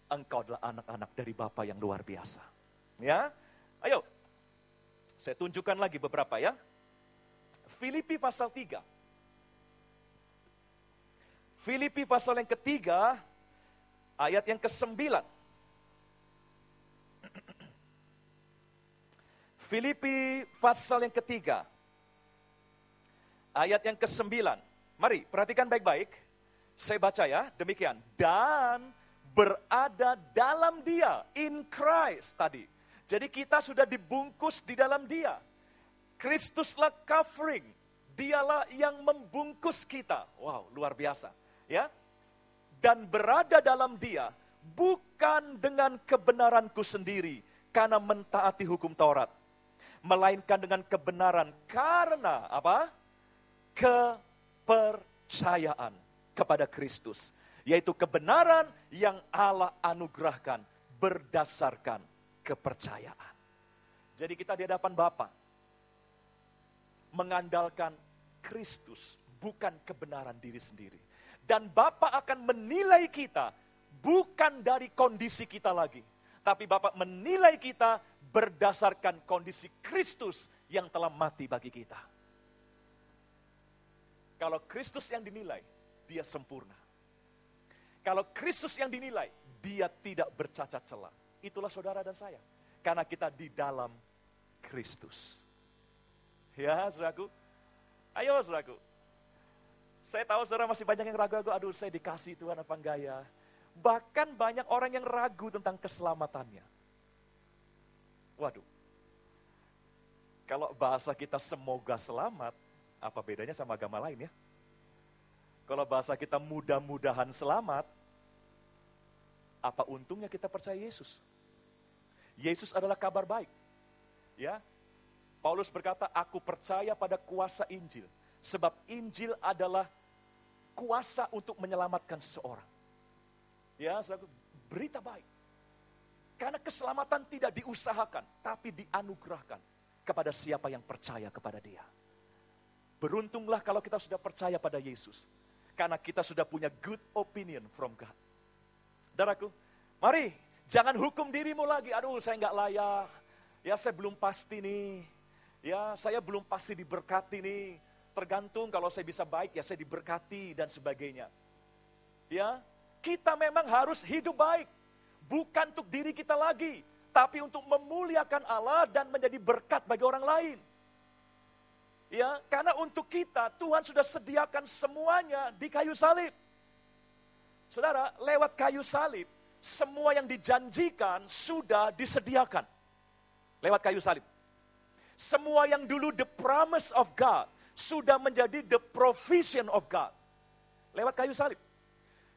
engkau adalah anak-anak dari Bapa yang luar biasa. Ya, ayo, saya tunjukkan lagi beberapa ya. Filipi pasal 3. Filipi pasal yang ketiga, ayat yang ke-9. Filipi pasal yang ketiga, ayat yang ke-9. Mari, perhatikan baik-baik. Saya baca ya, demikian. Dan berada dalam Dia, in Christ tadi. Jadi kita sudah dibungkus di dalam Dia. Kristuslah covering, Dialah yang membungkus kita. Wow, luar biasa. Ya. Dan berada dalam Dia, bukan dengan kebenaranku sendiri, karena mentaati hukum Taurat. Melainkan dengan kebenaran karena apa? Kepercayaan kepada Kristus, yaitu kebenaran yang Allah anugerahkan berdasarkan kepercayaan. Jadi kita di hadapan Bapa mengandalkan Kristus, bukan kebenaran diri sendiri. Dan Bapa akan menilai kita bukan dari kondisi kita lagi, tapi Bapa menilai kita berdasarkan kondisi Kristus yang telah mati bagi kita. Kalau Kristus yang dinilai, Dia sempurna. Kalau Kristus yang dinilai, Dia tidak bercacat celah. Itulah saudara dan saya. Karena kita di dalam Kristus. Ya, saudaraku. Ayo, saudaraku. Saya tahu saudara masih banyak yang ragu-ragu, aduh saya dikasih Tuhan apa enggak ya. Bahkan banyak orang yang ragu tentang keselamatannya. Waduh. Kalau bahasa kita semoga selamat, apa bedanya sama agama lain ya? Kalau bahasa kita mudah-mudahan selamat, apa untungnya kita percaya Yesus? Yesus adalah kabar baik. Ya. Paulus berkata, aku percaya pada kuasa Injil. Sebab Injil adalah kuasa untuk menyelamatkan seseorang. Ya, berita baik. Karena keselamatan tidak diusahakan, tapi dianugerahkan kepada siapa yang percaya kepada Dia. Beruntunglah kalau kita sudah percaya pada Yesus. Karena kita sudah punya good opinion from God. Saudaraku, mari jangan hukum dirimu lagi. Aduh saya nggak layak. Ya saya belum pasti nih. Ya saya belum pasti diberkati nih. Tergantung kalau saya bisa baik ya saya diberkati dan sebagainya. Ya, kita memang harus hidup baik. Bukan untuk diri kita lagi. Tapi untuk memuliakan Allah dan menjadi berkat bagi orang lain. Ya, karena untuk kita Tuhan sudah sediakan semuanya di kayu salib. Saudara, lewat kayu salib semua yang dijanjikan sudah disediakan. Lewat kayu salib. Semua yang dulu the promise of God sudah menjadi the provision of God. Lewat kayu salib.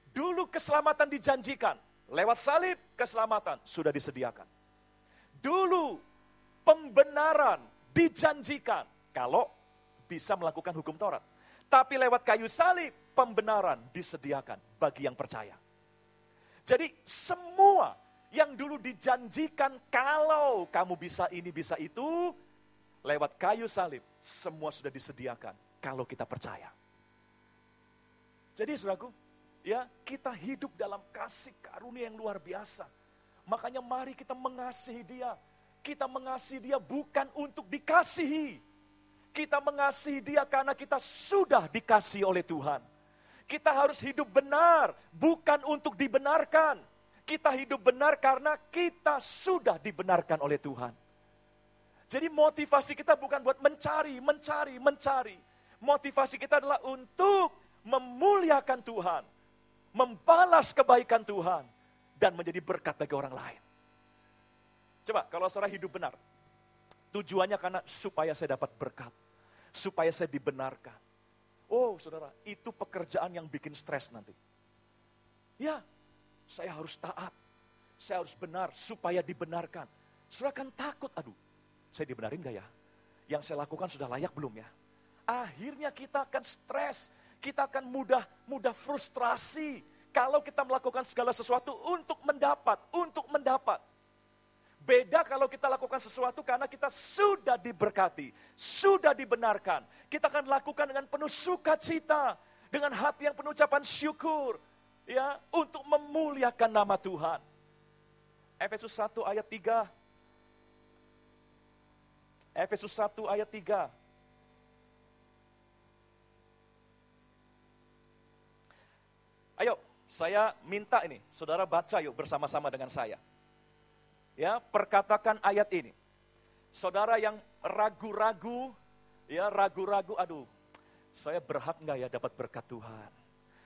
Dulu keselamatan dijanjikan, lewat salib keselamatan sudah disediakan. Dulu pembenaran dijanjikan kalau bisa melakukan hukum Taurat. Tapi lewat kayu salib, pembenaran disediakan bagi yang percaya. Jadi semua yang dulu dijanjikan kalau kamu bisa ini, bisa itu, lewat kayu salib, semua sudah disediakan kalau kita percaya. Jadi saudaraku, ya kita hidup dalam kasih karunia yang luar biasa. Makanya mari kita mengasihi Dia. Kita mengasihi Dia bukan untuk dikasihi. Kita mengasihi Dia karena kita sudah dikasihi oleh Tuhan. Kita harus hidup benar, bukan untuk dibenarkan. Kita hidup benar karena kita sudah dibenarkan oleh Tuhan. Jadi motivasi kita bukan buat mencari. Motivasi kita adalah untuk memuliakan Tuhan, membalas kebaikan Tuhan, dan menjadi berkat bagi orang lain. Coba kalau saudara hidup benar, tujuannya karena supaya saya dapat berkat. Supaya saya dibenarkan. Oh saudara, itu pekerjaan yang bikin stres nanti. Ya, saya harus taat. Saya harus benar supaya dibenarkan. Saudara kan takut, aduh, saya dibenarin gak ya? Yang saya lakukan sudah layak belum ya? Akhirnya kita akan stres. Kita akan mudah frustrasi. Kalau kita melakukan segala sesuatu untuk mendapat. Beda kalau kita lakukan sesuatu karena kita sudah diberkati, sudah dibenarkan. Kita akan lakukan dengan penuh sukacita, dengan hati yang penuh ucapan syukur, ya, untuk memuliakan nama Tuhan. Efesus 1 ayat 3. Efesus 1 ayat 3. Ayo, saya minta ini, saudara baca yuk bersama-sama dengan saya. Ya, perkatakan ayat ini. Saudara yang ragu-ragu, aduh, Saya berhak enggak ya dapat berkat Tuhan?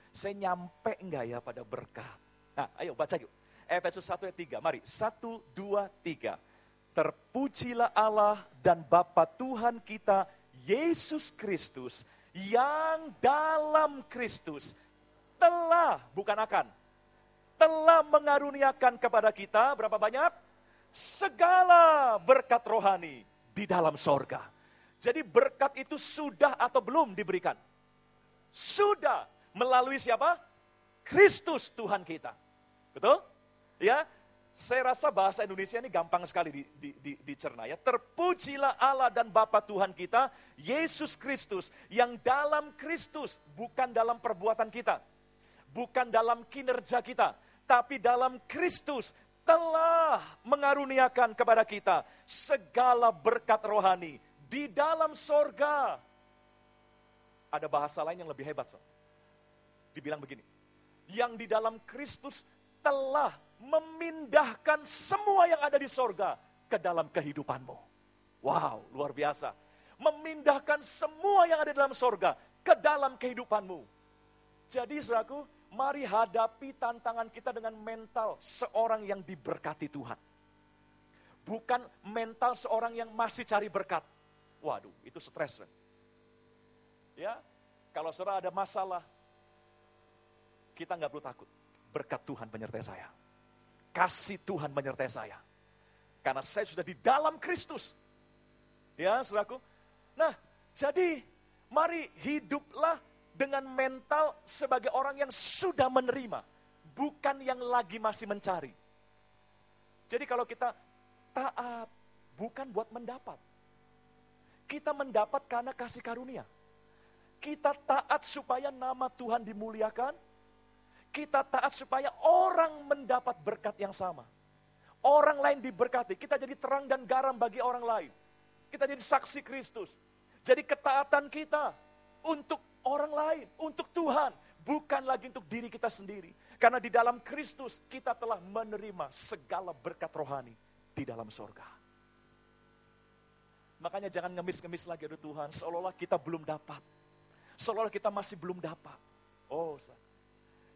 Saya nyampe enggak ya pada berkat? Nah, ayo baca yuk. Efesus 1 ayat 3, mari. 1, 2, 3. Terpujilah Allah dan Bapa Tuhan kita, Yesus Kristus, yang dalam Kristus telah, bukan akan, telah mengaruniakan kepada kita, berapa banyak? Segala berkat rohani di dalam sorga. Jadi berkat itu sudah atau belum diberikan? Sudah. Melalui siapa? Kristus Tuhan kita. Betul? Ya, saya rasa bahasa Indonesia ini gampang sekali dicerna ya. Terpujilah Allah dan Bapa Tuhan kita, Yesus Kristus, yang dalam Kristus, bukan dalam perbuatan kita, bukan dalam kinerja kita, tapi dalam Kristus telah mengaruniakan kepada kita segala berkat rohani di dalam sorga. Ada bahasa lain yang lebih hebat, so. Dibilang begini, yang di dalam Kristus telah memindahkan semua yang ada di sorga ke dalam kehidupanmu. Wow, luar biasa. Memindahkan semua yang ada di dalam sorga ke dalam kehidupanmu. Jadi saudaraku, mari hadapi tantangan kita dengan mental seorang yang diberkati Tuhan. Bukan mental seorang yang masih cari berkat. Waduh, itu stres. Ya, kalau saudara ada masalah, kita nggak perlu takut. Berkat Tuhan menyertai saya. Kasih Tuhan menyertai saya. Karena saya sudah di dalam Kristus. Ya, saudaraku. Nah, jadi mari hiduplah dengan mental sebagai orang yang sudah menerima. Bukan yang lagi masih mencari. Jadi kalau kita taat, bukan buat mendapat. Kita mendapat karena kasih karunia. Kita taat supaya nama Tuhan dimuliakan. Kita taat supaya orang mendapat berkat yang sama. Orang lain diberkati. Kita jadi terang dan garam bagi orang lain. Kita jadi saksi Kristus. Jadi ketaatan kita untuk orang lain, untuk Tuhan. Bukan lagi untuk diri kita sendiri. Karena di dalam Kristus kita telah menerima segala berkat rohani di dalam sorga. Makanya jangan ngemis-ngemis lagi, aduh Tuhan, seolah-olah kita belum dapat. Seolah-olah kita masih belum dapat. Oh,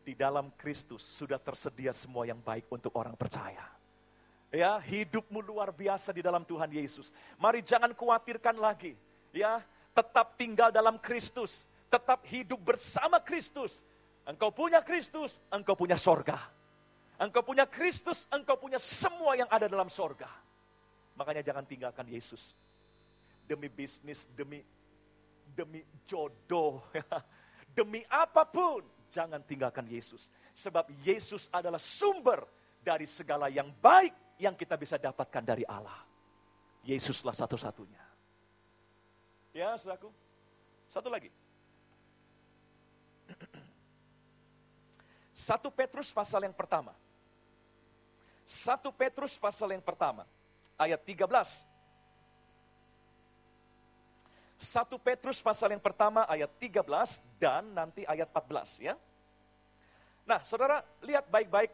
di dalam Kristus sudah tersedia semua yang baik untuk orang percaya. Ya, hidupmu luar biasa di dalam Tuhan Yesus. Mari jangan khawatirkan lagi. Ya, tetap tinggal dalam Kristus, tetap hidup bersama Kristus. Engkau punya Kristus, engkau punya sorga. Engkau punya Kristus, engkau punya semua yang ada dalam sorga. Makanya jangan tinggalkan Yesus. Demi bisnis, demi jodoh, demi apapun. Jangan tinggalkan Yesus. Sebab Yesus adalah sumber dari segala yang baik yang kita bisa dapatkan dari Allah. Yesuslah satu-satunya. Ya, saudaraku. Satu lagi. 1 Petrus pasal yang pertama. 1 Petrus pasal yang pertama. Ayat 13. 1 Petrus pasal yang pertama ayat 13 dan nanti ayat 14 ya. Nah, saudara lihat baik-baik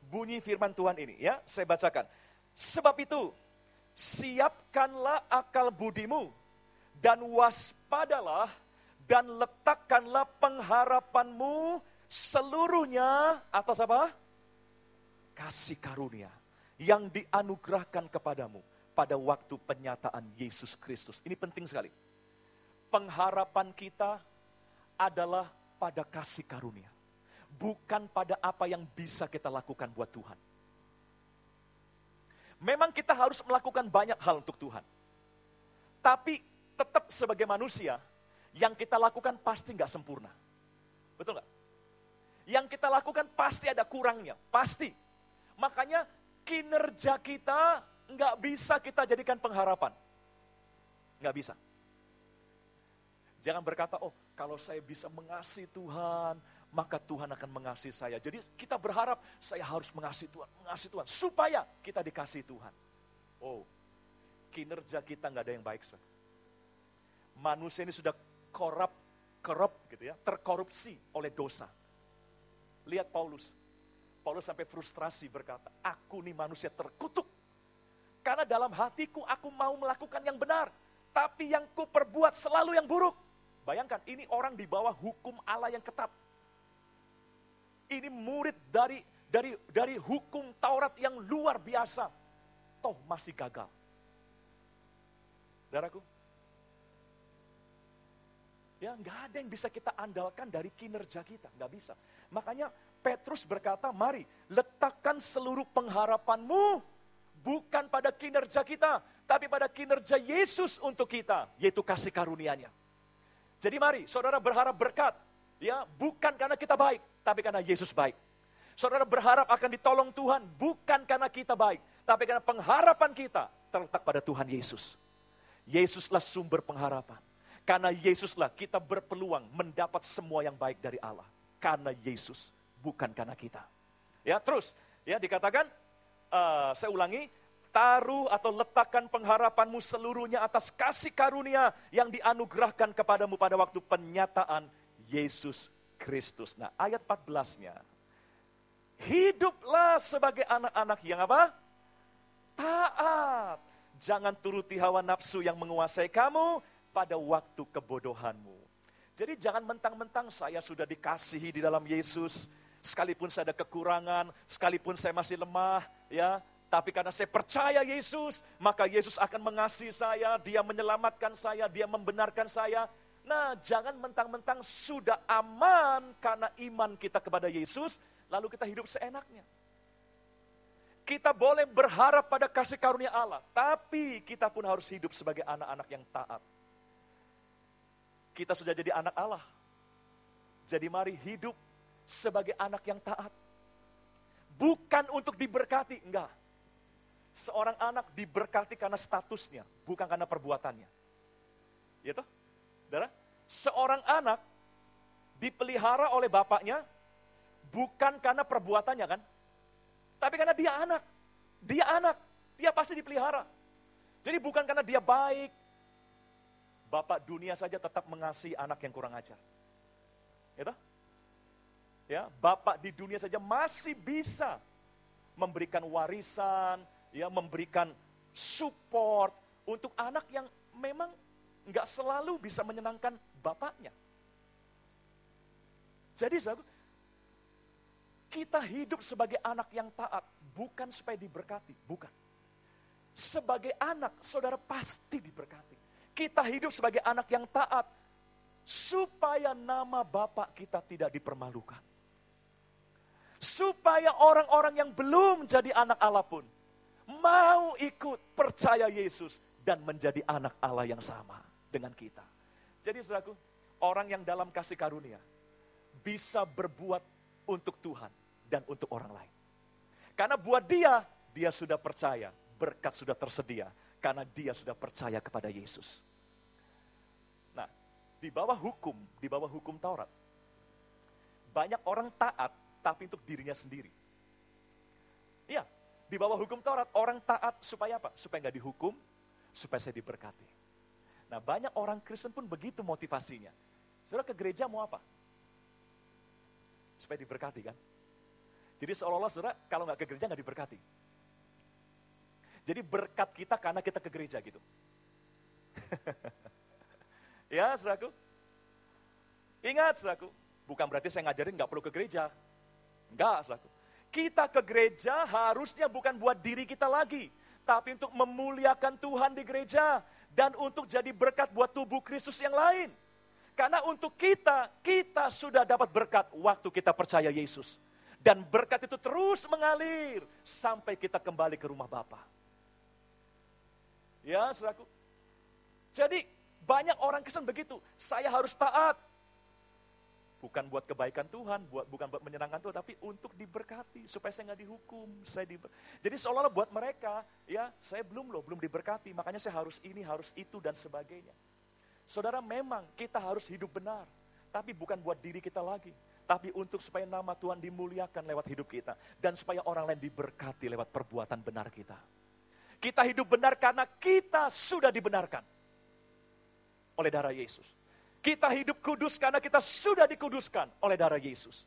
bunyi firman Tuhan ini ya, saya bacakan. Sebab itu, siapkanlah akal budimu dan waspadalah dan letakkanlah pengharapanmu seluruhnya atas apa? Kasih karunia yang dianugerahkan kepadamu pada waktu penyataan Yesus Kristus. Ini penting sekali. Pengharapan kita adalah pada kasih karunia. Bukan pada apa yang bisa kita lakukan buat Tuhan. Memang kita harus melakukan banyak hal untuk Tuhan. Tapi tetap sebagai manusia, yang kita lakukan pasti nggak sempurna. Betul nggak? Yang kita lakukan pasti ada kurangnya, pasti. Makanya kinerja kita nggak bisa kita jadikan pengharapan. Nggak bisa. Jangan berkata, oh kalau saya bisa mengasihi Tuhan, maka Tuhan akan mengasihi saya. Jadi kita berharap, saya harus mengasihi Tuhan, supaya kita dikasihi Tuhan. Oh, kinerja kita nggak ada yang baik. Saudara. Manusia ini sudah korup gitu ya, terkorupsi oleh dosa. Lihat Paulus. Paulus sampai frustrasi berkata, aku nih manusia terkutuk. Karena dalam hatiku aku mau melakukan yang benar. Tapi yang ku perbuat selalu yang buruk. Bayangkan, ini orang di bawah hukum Allah yang ketat. Ini murid dari hukum Taurat yang luar biasa. Toh masih gagal. Saudaraku, ya nggak ada yang bisa kita andalkan dari kinerja kita, nggak bisa. Makanya Petrus berkata, mari letakkan seluruh pengharapanmu bukan pada kinerja kita, tapi pada kinerja Yesus untuk kita, yaitu kasih karunia-Nya. Jadi mari, saudara berharap berkat, ya bukan karena kita baik, tapi karena Yesus baik. Saudara berharap akan ditolong Tuhan, bukan karena kita baik, tapi karena pengharapan kita terletak pada Tuhan Yesus. Yesuslah sumber pengharapan. Karena Yesuslah kita berpeluang mendapat semua yang baik dari Allah. Karena Yesus, bukan karena kita. Ya, terus ya dikatakan, saya ulangi, taruh atau letakkan pengharapanmu seluruhnya atas kasih karunia yang dianugerahkan kepadamu pada waktu penyataan Yesus Kristus. Nah, ayat 14-nya. Hiduplah sebagai anak-anak yang apa? Taat. Jangan turuti hawa nafsu yang menguasai kamu pada waktu kebodohanmu. Jadi jangan mentang-mentang saya sudah dikasihi di dalam Yesus, sekalipun saya ada kekurangan, sekalipun saya masih lemah, ya, tapi karena saya percaya Yesus, maka Yesus akan mengasihi saya, Dia menyelamatkan saya, Dia membenarkan saya. Nah, jangan mentang-mentang sudah aman karena iman kita kepada Yesus, lalu kita hidup seenaknya. Kita boleh berharap pada kasih karunia Allah, tapi kita pun harus hidup sebagai anak-anak yang taat. Kita sudah jadi anak Allah. Jadi mari hidup sebagai anak yang taat. Bukan untuk diberkati, enggak. Seorang anak diberkati karena statusnya, bukan karena perbuatannya. Gitu? Saudara? Seorang anak dipelihara oleh bapaknya, bukan karena perbuatannya kan? Tapi karena dia anak. Dia pasti dipelihara. Jadi bukan karena dia baik, bapak dunia saja tetap mengasihi anak yang kurang ajar. Gitu? Ya, bapak di dunia saja masih bisa memberikan warisan, ya, memberikan support untuk anak yang memang nggak selalu bisa menyenangkan bapaknya. Jadi kita hidup sebagai anak yang taat, bukan supaya diberkati, bukan. Sebagai anak, saudara pasti diberkati. Kita hidup sebagai anak yang taat, supaya nama Bapak kita tidak dipermalukan. Supaya orang-orang yang belum jadi anak Allah pun, mau ikut percaya Yesus, dan menjadi anak Allah yang sama dengan kita. Jadi saudaraku, orang yang dalam kasih karunia, bisa berbuat untuk Tuhan, dan untuk orang lain. Karena buat dia sudah percaya, berkat sudah tersedia, karena dia sudah percaya kepada Yesus. Nah, di bawah hukum Taurat, banyak orang taat, tapi untuk dirinya sendiri. Iya, di bawah hukum Taurat, orang taat supaya apa? Supaya nggak dihukum, supaya saya diberkati. Nah, banyak orang Kristen pun begitu motivasinya. Saudara ke gereja mau apa? Supaya diberkati kan? Jadi seolah-olah saudara kalau nggak ke gereja nggak diberkati. Jadi berkat kita karena kita ke gereja gitu. Ya saudaraku. Ingat saudaraku, bukan berarti saya ngajarin nggak perlu ke gereja. Enggak saudaraku. Kita ke gereja harusnya bukan buat diri kita lagi, tapi untuk memuliakan Tuhan di gereja dan untuk jadi berkat buat tubuh Kristus yang lain. Karena untuk kita sudah dapat berkat waktu kita percaya Yesus. Dan berkat itu terus mengalir sampai kita kembali ke rumah Bapa. Ya, saudaraku. Jadi banyak orang Kristen begitu, saya harus taat. Bukan buat kebaikan Tuhan, bukan buat menyenangkan Tuhan, tapi untuk diberkati, supaya saya nggak dihukum. Jadi seolah-olah buat mereka, ya saya belum diberkati, makanya saya harus ini, harus itu, dan sebagainya. Saudara, memang kita harus hidup benar, tapi bukan buat diri kita lagi. Tapi untuk supaya nama Tuhan dimuliakan lewat hidup kita. Dan supaya orang lain diberkati lewat perbuatan benar kita. Kita hidup benar karena kita sudah dibenarkan oleh darah Yesus. Kita hidup kudus karena kita sudah dikuduskan oleh darah Yesus.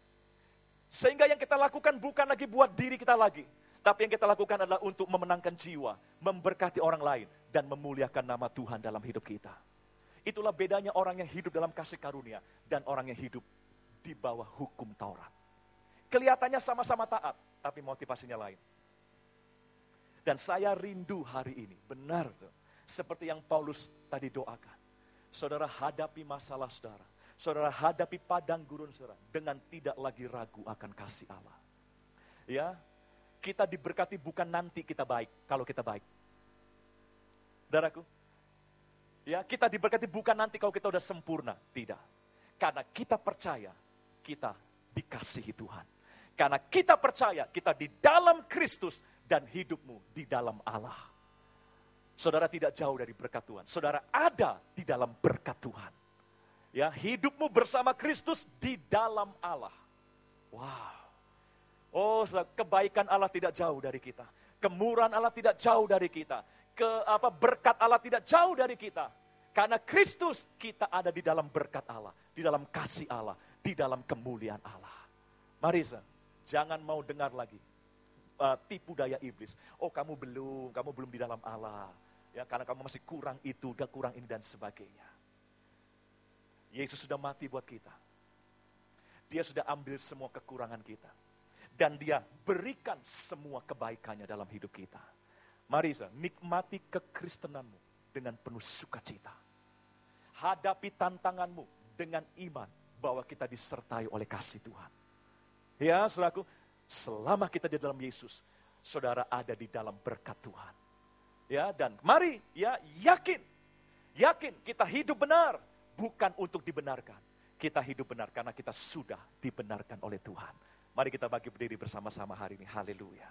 Sehingga yang kita lakukan bukan lagi buat diri kita lagi. Tapi yang kita lakukan adalah untuk memenangkan jiwa, memberkati orang lain, dan memuliakan nama Tuhan dalam hidup kita. Itulah bedanya orang yang hidup dalam kasih karunia dan orang yang hidup di bawah hukum Taurat. Kelihatannya sama-sama taat, tapi motivasinya lain. Dan saya rindu hari ini, benar tuh, seperti yang Paulus tadi doakan. Saudara hadapi masalah saudara, saudara hadapi padang gurun saudara, dengan tidak lagi ragu akan kasih Allah. Ya, kita diberkati bukan nanti kita baik, kalau kita baik. Saudaraku, ya, kita diberkati bukan nanti kalau kita udah sempurna, tidak. Karena kita percaya, kita dikasihi Tuhan. Karena kita percaya, kita di dalam Kristus dan hidupmu di dalam Allah. Saudara tidak jauh dari berkat Tuhan. Saudara ada di dalam berkat Tuhan. Ya, hidupmu bersama Kristus di dalam Allah. Wow. Oh, kebaikan Allah tidak jauh dari kita. Kemurahan Allah tidak jauh dari kita. Berkat Allah tidak jauh dari kita. Karena Kristus kita ada di dalam berkat Allah, di dalam kasih Allah, di dalam kemuliaan Allah. Mari, jangan mau dengar lagi tipu daya iblis. Oh, kamu belum di dalam Allah. Ya, karena kamu masih kurang itu, kurang ini dan sebagainya. Yesus sudah mati buat kita. Dia sudah ambil semua kekurangan kita. Dan dia berikan semua kebaikannya dalam hidup kita. Mari, nikmati kekristenanmu dengan penuh sukacita. Hadapi tantanganmu dengan iman bahwa kita disertai oleh kasih Tuhan. Ya, saudaraku, selama kita di dalam Yesus, saudara ada di dalam berkat Tuhan. Ya, dan mari ya yakin kita hidup benar bukan untuk dibenarkan. Kita hidup benar karena kita sudah dibenarkan oleh Tuhan. Mari kita bagi berdiri bersama-sama hari ini. Haleluya.